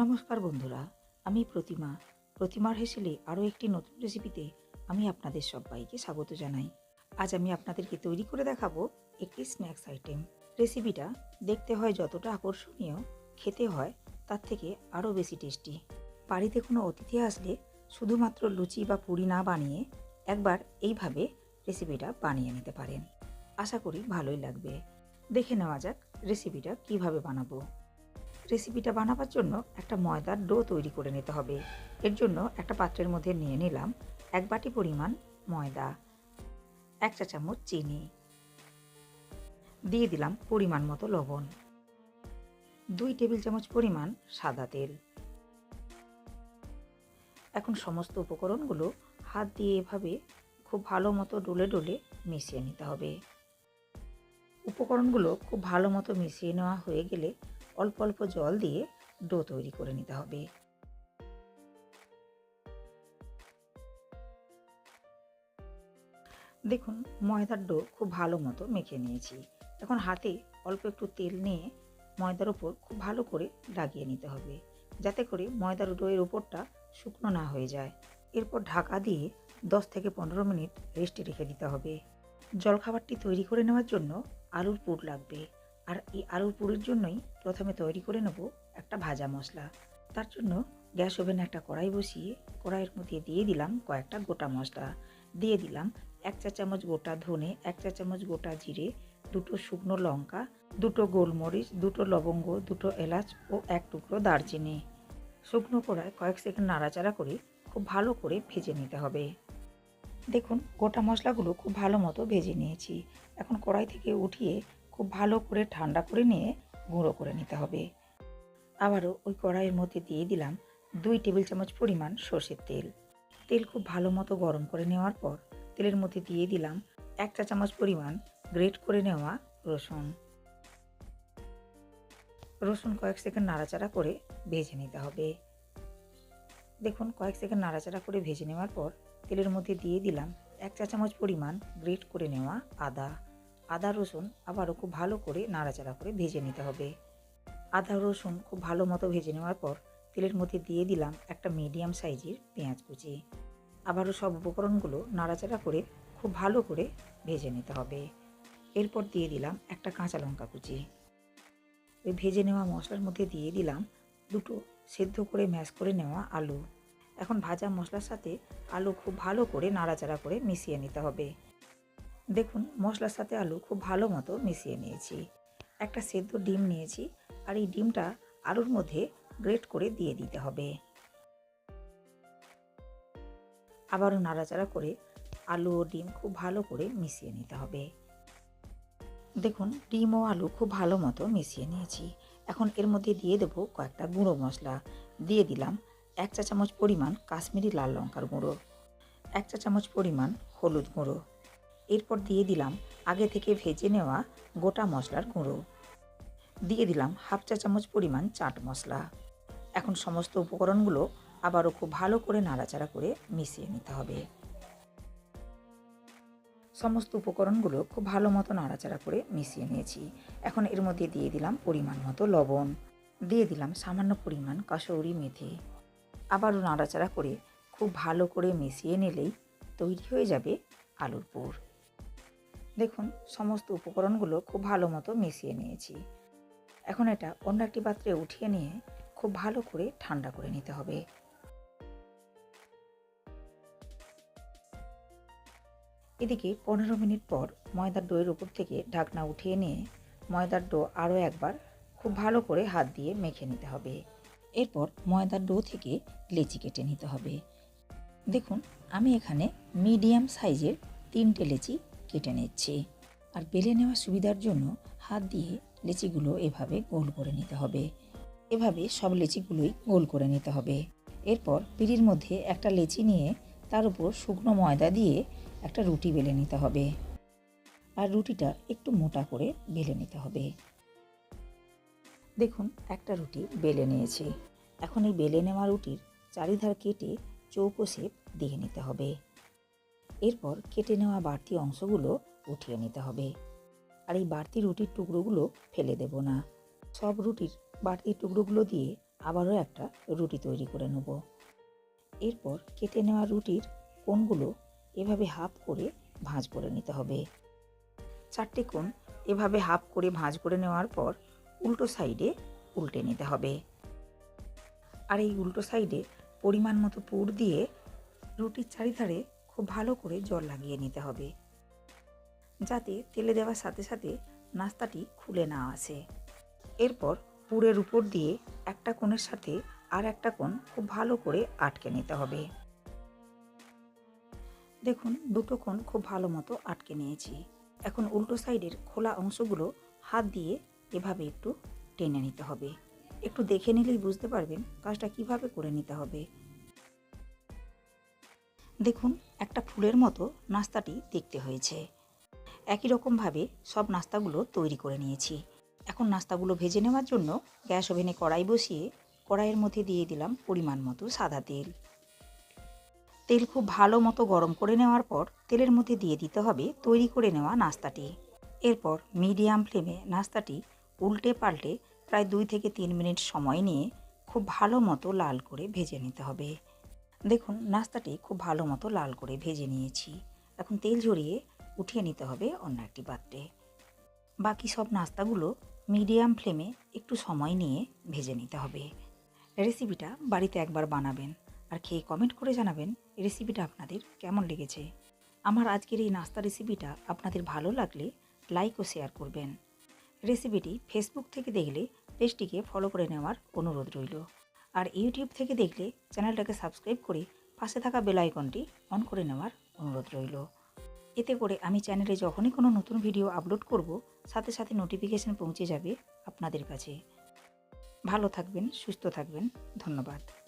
নমস্কার বন্ধুরা, আমি প্রতিমার হেসেলে আরও একটি নতুন রেসিপিতে আমি আপনাদের সবাইকে স্বাগত জানাই। আজ আমি আপনাদেরকে তৈরি করে দেখাবো একটি স্ন্যাক্স আইটেম। রেসিপিটা দেখতে হয় যতটা আকর্ষণীয়, খেতে হয় তার থেকে আরও বেশি টেস্টি। বাড়িতে কোনো অতিথি আসলে শুধুমাত্র লুচি বা পুরি না বানিয়ে একবার এইভাবে রেসিপিটা বানিয়ে নিতে পারেন। আশা করি ভালোই লাগবে। দেখে নেওয়া যাক রেসিপিটা কিভাবে বানাবো। রেসিপিটা বানাবার জন্য একটা ময়দার ডো তৈরি করে নিতে হবে। এর জন্য একটা পাত্রের মধ্যে নিয়ে নিলাম 1 বাটি পরিমাণ ময়দা, 1 চা চামচ চিনি, দিয়ে দিলাম পরিমাণ মতো লবণ, 2 টেবিল চামচ পরিমাণ সাদা তেল। এখন সমস্ত উপকরণগুলো হাত দিয়ে এভাবে খুব ভালো মতো ডলে ডলে মিশিয়ে নিতে হবে। উপকরণগুলো খুব ভালো মতো মিশিয়ে নেওয়া হয়ে গেলে অল্প অল্প জল দিয়ে ডো তৈরি করে নিতে হবে। দেখুন, ময়দার ডো খুব ভালো মতো মেখে নিয়েছি। এখন হাতে অল্প একটু তেল নিয়ে ময়দার ওপর খুব ভালো করে লাগিয়ে নিতে হবে, যাতে করে ময়দার ডোয়ের ওপরটা শুকনো না হয়ে যায়। এরপর ঢাকা দিয়ে 10 থেকে 15 মিনিট রেস্টে রেখে দিতে হবে। জলখাবারটি তৈরি করে নেওয়ার জন্য আলুর পুর লাগবে, আর এই আলুর পুরের জন্যই প্রথমে তৈরি করে নেব একটা ভাজা মশলা। তার জন্য গ্যাস ওভেনে একটা কড়াই বসিয়ে কড়াইয়ের মধ্যে দিয়ে দিলাম কয়েকটা গোটা মশলা। দিয়ে দিলাম 1 চা চামচ গোটা ধনে, 1 চা চামচ গোটা জিরে, 2টো শুকনো লঙ্কা, 2টো গোলমরিচ, 2টো লবঙ্গ, 2টো এলাচ ও 1 টুকরো দারচিনি। শুকনো কড়ায় কয়েক সেকেন্ড নাড়াচাড়া করে খুব ভালো করে ভেজে নিতে হবে। দেখুন, গোটা মশলাগুলো খুব ভালো মতো ভেজে নিয়েছি। এখন কড়াই থেকে উঠিয়ে খুব ভালো করে ঠান্ডা করে নিয়ে গুঁড়ো করে নিতে হবে। আবারও ওই কড়াইয়ের মধ্যে দিয়ে দিলাম 2 টেবিল চামচ পরিমাণ সর্ষের তেল। তেল খুব ভালো মতো গরম করে নেওয়ার পর তেলের মধ্যে দিয়ে দিলাম 1 চা চামচ পরিমাণ গ্রেট করে নেওয়া রসুন। রসুন কয়েক সেকেন্ড নাড়াচাড়া করে ভেজে নিতে হবে। দেখুন, কয়েক সেকেন্ড নাড়াচাড়া করে ভেজে নেওয়ার পর তেলের মধ্যে দিয়ে দিলাম 1 চা চামচ পরিমাণ গ্রেট করে নেওয়া আদা রসুন আবারও খুব ভালো করে নাড়াচাড়া করে ভেজে নিতে হবে। আদা রসুন খুব ভালো মতো ভেজে নেওয়ার পর তেলের মধ্যে দিয়ে দিলাম একটা মিডিয়াম সাইজের পেঁয়াজ কুচি। আবারও সব উপকরণগুলো নাড়াচাড়া করে খুব ভালো করে ভেজে নিতে হবে। এরপর দিয়ে দিলাম একটা কাঁচা লঙ্কা কুচি। ওই ভেজে নেওয়া মশলার মধ্যে দিয়ে দিলাম 2টো সেদ্ধ করে ম্যাশ করে নেওয়া আলু। এখন ভাজা মশলার সাথে আলু খুব ভালো করে নাড়াচাড়া করে মিশিয়ে নিতে হবে। দেখুন, মশলার সাথে আলু খুব ভালো মতো মিশিয়ে নিয়েছি। একটা সেদ্ধ ডিম নিয়েছি, আর এই ডিমটা আলুর মধ্যে গ্রেট করে দিয়ে দিতে হবে। আবারও নাড়াচাড়া করে আলু ও ডিম খুব ভালো করে মিশিয়ে নিতে হবে। দেখুন, ডিম ও আলু খুব ভালো মতো মিশিয়ে নিয়েছি। এখন এর মধ্যে দিয়ে দেবো কয়েকটা গুঁড়ো মশলা। দিয়ে দিলাম 1 চা চামচ পরিমাণ কাশ্মীরি লাল লঙ্কার গুঁড়ো, 1 চা চামচ পরিমাণ হলুদ গুঁড়ো। এরপর দিয়ে দিলাম আগে থেকে ভেজে নেওয়া গোটা মশলার গুঁড়ো। দিয়ে দিলাম 1/2 চা চামচ পরিমাণ চাট মশলা। এখন সমস্ত উপকরণগুলো আবারও খুব ভালো করে নাড়াচাড়া করে মিশিয়ে নিতে হবে। সমস্ত উপকরণগুলো খুব ভালো মতো নাড়াচাড়া করে মিশিয়ে নিয়েছি। এখন এর মধ্যে দিয়ে দিলাম পরিমাণ মতো লবণ, দিয়ে দিলাম সামান্য পরিমাণ কাসুরি মেথি। আবারও নাড়াচাড়া করে খুব ভালো করে মিশিয়ে নিলেই তৈরি হয়ে যাবে আলুর পুর। দেখুন, সমস্ত উপকরণগুলো খুব ভালো মতো মিশিয়ে নিয়েছি। এখন এটা অন্য একটি পাত্রে উঠিয়ে নিয়ে খুব ভালো করে ঠান্ডা করে নিতে হবে। এদিকে 15 মিনিট পর ময়দার ডোয়ের উপর থেকে ঢাকনা উঠিয়ে নিয়ে ময়দার ডো আরও একবার খুব ভালো করে হাত দিয়ে মেখে নিতে হবে। এরপর ময়দার ডো থেকে লেচি কেটে নিতে হবে। দেখুন, আমি এখানে মিডিয়াম সাইজের 3টে লেচি কেটে নিচ্ছি। আর বেলে নেওয়ার সুবিধার জন্য হাত দিয়ে লেচিগুলো এভাবে গোল করে নিতে হবে। এভাবে সব লেচিগুলোই গোল করে নিতে হবে। এরপর পিঁড়ির মধ্যে একটা লেচি নিয়ে তার উপর শুকনো ময়দা দিয়ে একটা রুটি বেলে নিতে হবে। আর রুটিটা একটু মোটা করে বেলে নিতে হবে। দেখুন, একটা রুটি বেলে নিয়েছি। এখন এই বেলে নেওয়া রুটির চারিধার কেটে চৌকো শেপ দিয়ে নিতে হবে। এরপর কেটে নেওয়া বাড়তি অংশগুলো উঠিয়ে নিতে হবে। আর এই বাড়তি রুটির টুকরোগুলো ফেলে দেব না। সব রুটির বাড়তি টুকরোগুলো দিয়ে আবারও একটা রুটি তৈরি করে নেব। এরপর কেটে নেওয়া রুটির কোণগুলো এভাবে হাফ করে ভাঁজ করে নিতে হবে। 4টে কোণ এভাবে হাফ করে ভাঁজ করে নেওয়ার পর উল্টো সাইডে উল্টে নিতে হবে। আর এই উল্টো সাইডে পরিমাণ মতো পুর দিয়ে রুটির চারিধারে খুব ভালো করে জল লাগিয়ে নিতে হবে, যাতে তেলে দেওয়ার সাথে সাথে নাস্তাটি খুলে না আসে। এরপর পুরের উপর দিয়ে একটা কোণের সাথে আর একটা কোণ খুব ভালো করে আটকে নিতে হবে। দেখুন, দুটো কোণ খুব ভালো মতো আটকে নিয়েছি। এখন উল্টো সাইডের খোলা অংশগুলো হাত দিয়ে এভাবে একটু টেনে নিতে হবে। একটু দেখে নিলেই বুঝতে পারবেন কাজটা কিভাবে করে নিতে হবে। দেখুন, একটা ফুলের মতো নাস্তাটি দেখতে হয়েছে। একই রকমভাবে সব নাস্তাগুলো তৈরি করে নিয়েছি। এখন নাস্তাগুলো ভেজে নেওয়ার জন্য গ্যাস ওভেনে কড়াই বসিয়ে কড়াইয়ের মধ্যে দিয়ে দিলাম পরিমাণ মতো সাদা তেল। তেল খুব ভালো মতো গরম করে নেওয়ার পর তেলের মধ্যে দিয়ে দিতে হবে তৈরি করে নেওয়া নাস্তাটি। এরপর মিডিয়াম ফ্লেমে নাস্তাটি উল্টে পাল্টে প্রায় 2 থেকে 3 মিনিট সময় নিয়ে খুব ভালো মতো লাল করে ভেজে নিতে হবে। দেখুন, নাস্তাটি খুব ভালো মতো লাল করে ভেজে নিয়েছি। এখন তেল ঝরিয়ে উঠিয়ে নিতে হবে অন্য একটি পাত্রে। বাকি সব নাস্তাগুলো মিডিয়াম ফ্লেমে একটু সময় নিয়ে ভেজে নিতে হবে। রেসিপিটা বাড়িতে একবার বানাবেন আর খেয়ে কমেন্ট করে জানাবেন রেসিপিটা আপনাদের কেমন লেগেছে। আমার আজকের এই নাস্তা রেসিপিটা আপনাদের ভালো লাগলে লাইক ও শেয়ার করবেন। রেসিপিটি ফেসবুক থেকে দেখলে পেজটিকে ফলো করে নেওয়ার অনুরোধ রইল। আর ইউটিউব থেকে দেখলে চ্যানেলটাকে সাবস্ক্রাইব করে পাশে থাকা বেল আইকনটি অন করে নেওয়ার অনুরোধ রইল। এতে করে আমি চ্যানেলে যখনই কোনো নতুন ভিডিও আপলোড করব, সাথে সাথে নোটিফিকেশন পৌঁছে যাবে আপনাদের কাছে। ভালো থাকবেন, সুস্থ থাকবেন। ধন্যবাদ।